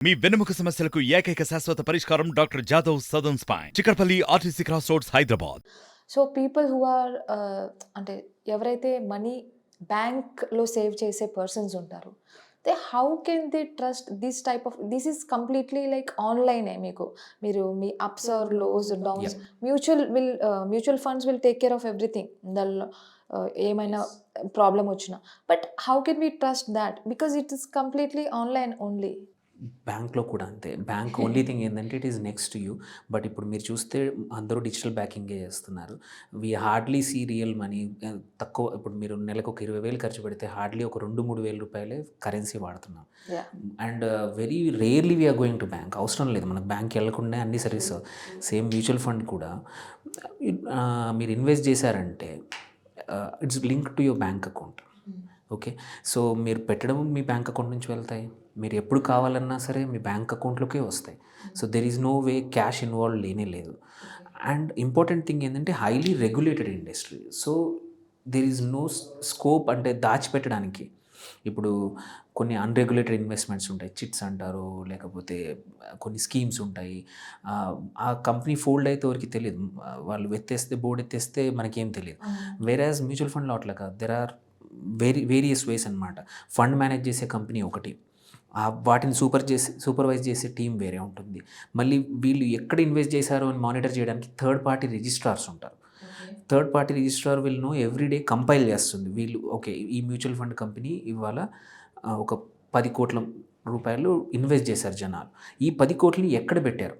మీ వెన్నెముక సమస్యలకు ఏకైక శాశ్వత పరిష్కారం doctor Jadhav southern spine, Chikkadapalli RTC cross roads, Hyderabad. So people who are అంటే ఎవరైతే మనీ బ్యాంక్‌లో సేవ్ చేసే పర్సన్స్ ఉంటారో, how can they trust this type of this is completely like ఆన్‌లైనే మీకు. మీరు మీ ups or lows, downs yeah! Mutual funds will take care of everything. దానిలో ఏమైనా ప్రాబ్లమ్ వచ్చినా. But how can we trust thought? Because it is completely online only. బ్యాంక్‌లో కూడా అంతే. బ్యాంక్ ఓన్లీ థింగ్ ఏందంటే it is next to you. But ఇప్పుడు మీరు చూస్తే అందరూ డిజిటల్ బ్యాంకింగే చేస్తున్నారు. వి హార్డ్‌లీ సీ రియల్ మనీ. తక్కువ ఇప్పుడు మీరు నెలకు ఒక 20,000 ఖర్చు పెడితే హార్డ్‌లీ ఒక 2, 3 వేల రూపాయలే కరెన్సీ వాడుతున్నాం. Yeah! And very rarely we are going to bank. అవసరం లేదు. మనకు బ్యాంక్‌కి వెళ్ళకుండానే అన్ని సర్వీస్. సేమ్ మ్యూచువల్ ఫండ్ కూడా మీరు ఇన్వెస్ట్ చేశారంటే it's linked to your bank account. Okay. So మీరు పెట్టడం మీ బ్యాంక్ అకౌంట్ నుంచి వెళ్తాయి. మీరు ఎప్పుడు కావాలన్నా సరే మీ బ్యాంక్ అకౌంట్‌లోకే వస్తాయి. So there is no way cash involve లేనే లేదు. అండ్ ఇంపార్టెంట్ థింగ్ ఏంటంటే highly regulated industry. So there is no scope అంటే దాచిపెట్టడానికి. ఇప్పుడు కొన్ని అన్‌రెగ్యులేటెడ్ ఇన్వెస్ట్‌మెంట్స్ ఉంటాయి. చిట్స్ అంటారు, లేకపోతే కొన్ని స్కీమ్స్ ఉంటాయి. ఆ కంపెనీ ఫోల్డ్ అయితే ఎవరికీ తెలీదు. వాళ్ళు బోర్డ్ ఎత్తేస్తే మనకేం తెలీదు. వేరాజ్ మ్యూచువల్ ఫండ్‌లో అట్లా కాదు. దెర్ ఆర్ వేరియస్ వేస్ అనమాట. ఫండ్ మేనేజ్ చేసే కంపెనీ ఒకటి, వాటిని సూపర్వైజ్ చేసే టీం వేరే ఉంటుంది. మళ్ళీ వీళ్ళు ఎక్కడ ఇన్వెస్ట్ చేశారో అని మానిటర్ చేయడానికి థర్డ్ పార్టీ రిజిస్ట్రార్స్ ఉంటారు. Third party registrar will know everyday compile చేస్తుంది. వీళ్ళు ఓకే ఈ మ్యూచువల్ ఫండ్ కంపెనీ ఇవాళ ఒక 10 కోట్ల రూపాయలు ఇన్వెస్ట్ చేశారు జనాలు. ఈ 10 కోట్లని ఎక్కడ పెట్టారు?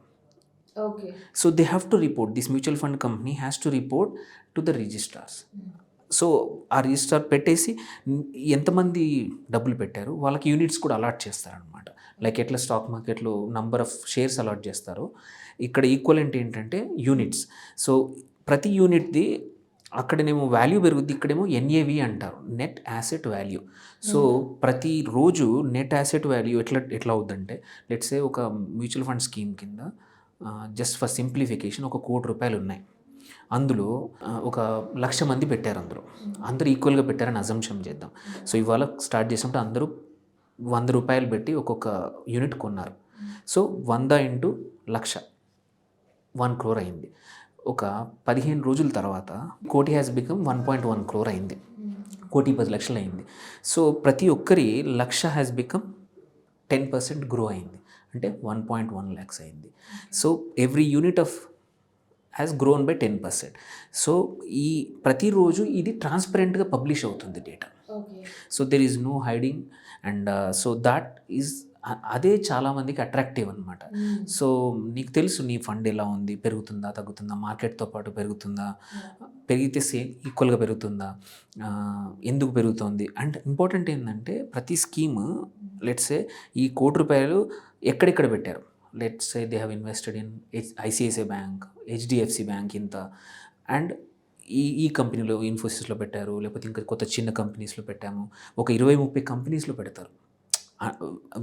Okay. So they have to report. This mutual fund company has to report to the registrars. So ఆ రిజిస్టార్ పెట్టేసి ఎంతమంది డబ్బులు పెట్టారు వాళ్ళకి యూనిట్స్ కూడా అలాట్ చేస్తారనమాట. లైక్ ఎట్లా స్టాక్ మార్కెట్లో నంబర్ ఆఫ్ షేర్స్ అలాట్ చేస్తారో ఇక్కడ ఈక్వలెంట్ ఏంటంటే యూనిట్స్. సో ప్రతి యూనిట్ది అక్కడనేమో వాల్యూ పెరుగుద్ది, ఇక్కడేమో ఎన్ఏవి అంటారు, నెట్ యాసెట్ వాల్యూ. సో ప్రతిరోజు నెట్ యాసెట్ వాల్యూ ఎట్లా అవుద్దంటే లెట్స్ సే ఒక మ్యూచువల్ ఫండ్ స్కీమ్ కింద జస్ట్ ఫర్ సింప్లిఫికేషన్ ఒక ₹1,00,00,000 ఉన్నాయి. అందులో ఒక 1,00,000 మంది పెట్టారు. అందరూ ఈక్వల్గా పెట్టారని అజంప్షన్ చేద్దాం. సో ఇవాళ స్టార్ట్ చేసినప్పుడు అందరూ ₹100 పెట్టి ఒక్కొక్క యూనిట్ కొన్నారు. సో 100 ఇంటూ 1,00,000 1 crore అయింది. ఒక 15 రోజుల తర్వాత కోటి హ్యాస్ బికమ్ 1.1 crore అయింది. 1,10,00,000 అయింది. సో ప్రతి ఒక్కరి 1,00,000 హ్యాస్ బికమ్ 10% గ్రో అయింది. అంటే 1.1 lakhs అయింది. So every unit of has grown by 10%. So ఈ ప్రతిరోజు ఇది ట్రాన్స్పరెంట్గా పబ్లిష్ అవుతుంది data. So there is no hiding. And so that is అదే చాలామందికి అట్రాక్టివ్ అనమాట. సో నీకు తెలుసు నీ ఫండ్ ఎలా ఉంది, పెరుగుతుందా తగ్గుతుందా, మార్కెట్తో పాటు పెరుగుతుందా, పెరిగితే సేమ్ ఈక్వల్గా పెరుగుతుందా, ఎందుకు పెరుగుతుంది. అండ్ ఇంపార్టెంట్ ఏంటంటే ప్రతి స్కీమ్ లెట్సే ఈ ₹1,00,00,000 ఎక్కడెక్కడ పెట్టారు. Let's say they have invested in ICICI bank, HDFC bank ఇంత, అండ్ ఈ కంపెనీలో ఇన్ఫోసిస్లో పెట్టారు, లేకపోతే ఇంకా కొత్త చిన్న కంపెనీస్లో పెట్టాము. ఒక 20-30 కంపెనీస్లో పెడతారు.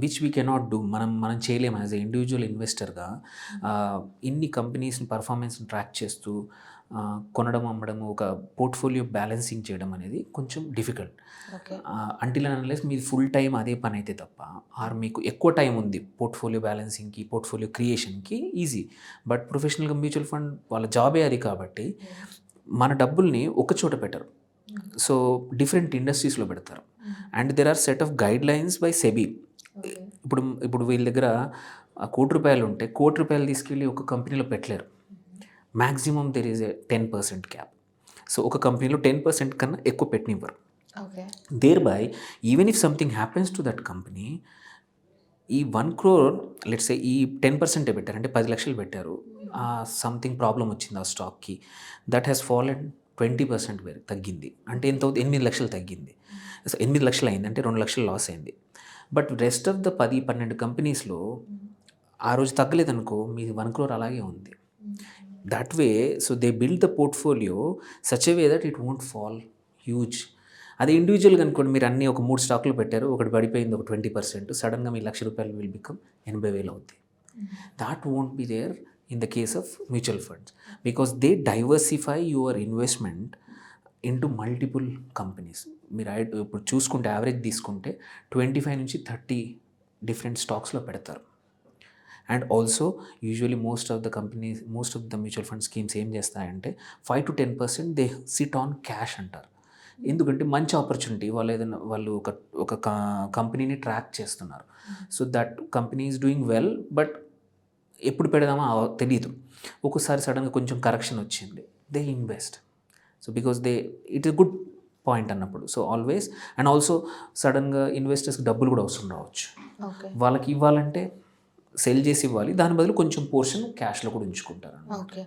Which we cannot do. మనం చేయలేము యాజ్ ఎ ఇండివిజువల్ ఇన్వెస్టర్గా. ఇన్ని కంపెనీస్ని పర్ఫార్మెన్స్ని ట్రాక్ చేస్తూ కొనడం, అమ్మడం, ఒక పోర్ట్ఫోలియో బ్యాలెన్సింగ్ చేయడం అనేది కొంచెం డిఫికల్ట్. అంటిల్ అండ్ అన్లెస్ మీది ఫుల్ టైం అదే పని అయితే తప్ప, ఆర్ మీకు ఎక్కువ టైం ఉంది పోర్ట్ఫోలియో బ్యాలెన్సింగ్కి, పోర్ట్ఫోలియో క్రియేషన్కి ఈజీ. బట్ ప్రొఫెషనల్గా మ్యూచువల్ ఫండ్ వాళ్ళ జాబే అది కాబట్టి మన డబ్బుల్ని ఒక చోట పెట్టరు. సో డిఫరెంట్ ఇండస్ట్రీస్లో పెడతారు. And there are set of guidelines by SEBI. ఇప్పుడు వీళ్ళ దగ్గర ₹1,00,00,000 ఉంటే ₹1,00,00,000 తీసుకెళ్ళి ఒక కంపెనీలో పెట్టలేరు. Maximum there is a 10% cap. So ఒక కంపెనీలో 10% కన్నా ఎక్కువ పెట్టనివ్వరు. Thereby even if something happens to that company, ఈ 1 crore లెట్స్ సే ఈ 10% పెట్టారు అంటే 10 లక్షలు పెట్టారు. సంథింగ్ ప్రాబ్లం వచ్చింది ఆ స్టాక్కి, దట్ హ్యాస్ ఫాలెన్ 20% తగ్గింది. అంటే ఎంత అవుతుంది? 8 లక్షలు తగ్గింది. 8 లక్షలు అయింది అంటే 2 లక్షలు లాస్ అయింది. బట్ రెస్ట్ ఆఫ్ ద 10-12 కంపెనీస్లో ఆ రోజు తగ్గలేదనుకో, మీది 1 crore అలాగే ఉంది. That way so they build the portfolio such a way that it won't fall huge. అదే ఇండివిజువల్గా అనుకోండి, మీరు అన్నీ ఒక 3 స్టాక్లు పెట్టారు, ఒకటి పడిపోయింది ఒక 20%, సడన్గా మీ ₹1,00,000 విల్ బికమ్ 80,000 అవుద్ది. That won't be there in the case of mutual funds because they diversify your investment into multiple companies. మీరు ఇప్పుడు చూసుకుంటే యావరేజ్ తీసుకుంటే 25 నుంచి 30 డిఫరెంట్ స్టాక్స్లో పెడతారు. And also usually most of the mutual fund schemes ఏం చేస్తాయంటే 5 to 10% they SIT on cash అంటారు. ఎందుకంటే మంచి ఆపర్చునిటీ, వాళ్ళు ఒక కంపెనీని ట్రాక్ చేస్తున్నారు. So that company is doing well, but ఎప్పుడు పెడదామో తెలీదు. ఒక్కోసారి సడన్గా కొంచెం కరెక్షన్ వచ్చింది, they invest. So because it is good point అన్నప్పుడు. సో ఆల్వేస్, అండ్ ఆల్సో సడన్గా ఇన్వెస్టర్స్కి డబ్బులు కూడా అవసరం రావచ్చు. ఓకే. వాళ్ళకి ఇవ్వాలంటే సెల్ చేసి ఇవ్వాలి, దాని బదులు కొంచెం పోర్షన్ క్యాష్లో కూడా ఉంచుకుంటారు. ఓకే.